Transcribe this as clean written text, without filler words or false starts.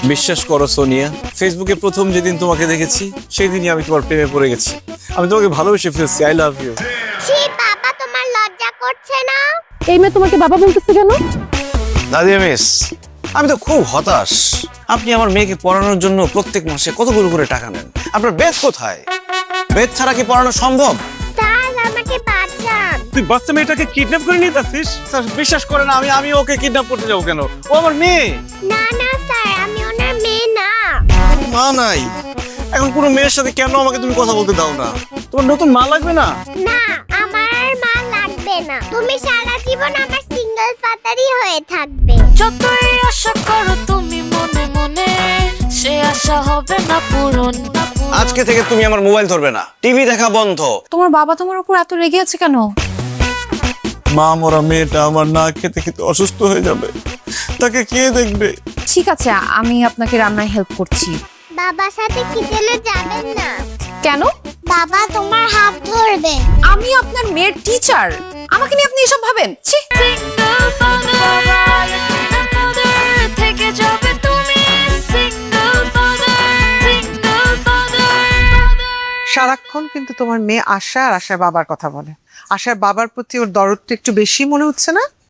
বিশ্বাস করো সোনিয়া, ফেসবুকে প্রথম যেদিন তোমাকে দেখেছি সেই দিনই আমি তোমার প্রেমে পড়ে গেছি। আমি তোমাকে ভালোবেসে ফেলছি। I love you. ছি বাবা, তোমার লজ্জা করছে না? এই মেয়ে তোমাকে বাবা বলতেছে কেন? নাদিয়া মিস, আমি তো খুব হতাশ। আপনি আমার মেয়েকে পড়ানোর জন্য প্রত্যেক মাসে কতগুলো করে টাকা নেন। আপনার বেদ কোথায়? বেদ ছাড়া কি পড়ানো সম্ভব? স্যার আমাকে বাঁচান। তুই বাচ্চা মেয়েটাকে কিডন্যাপ করে নিয়ে যাচ্ছিস? স্যার বিশ্বাস করে না, আমি ওকে কিডন্যাপ করতে যাবো কেন? ও আমার মেয়ে। না না স্যার, আমি ওনার মেয়ে না। মা নাই, এখন কোনো মেয়ের সাথে কেন আমাকে তুমি কথা বলতে দাও না? তোমার নতুন মা লাগবে না? না, আমার আর মা লাগবে না। তুমি সারা জীবন আমার সিঙ্গেল ফাদারই হয়ে থাকবে। যতই আশা করো তুমি মনে মনে, সে আশা হবে না পূরণ। আজকে থেকে তুমি আমার মোবাইল ধরবে না, টিভি দেখা বন্ধ। তোমার বাবা তোমার উপর এত রেগে আছে কেন? মা মরা মেয়েটা আমার না খেতে খেতে অসুস্থ হয়ে যাবে, তাকে কে দেখবে? ঠিক আছে, আমি আপনাকে রান্নায় হেল্প করছি। বাবার সাথে কিচেনে যাবেন না? কেন? বাবা তোমার হাত ধরবে। আমি আপনার মেয়ের টিচার, আমাকে নিয়ে আপনি এসব ভাবেন? ছি। সিঙ্গেল ফাদার থেকে যাবে তুমি, সিঙ্গেল ফাদার। সারাক্ষণ কিন্তু তোমার মেয়ে আশা আর আশার বাবার কথা বলে। আশার বাবার প্রতি ওর দরদটা একটু বেশি মনে হচ্ছে না?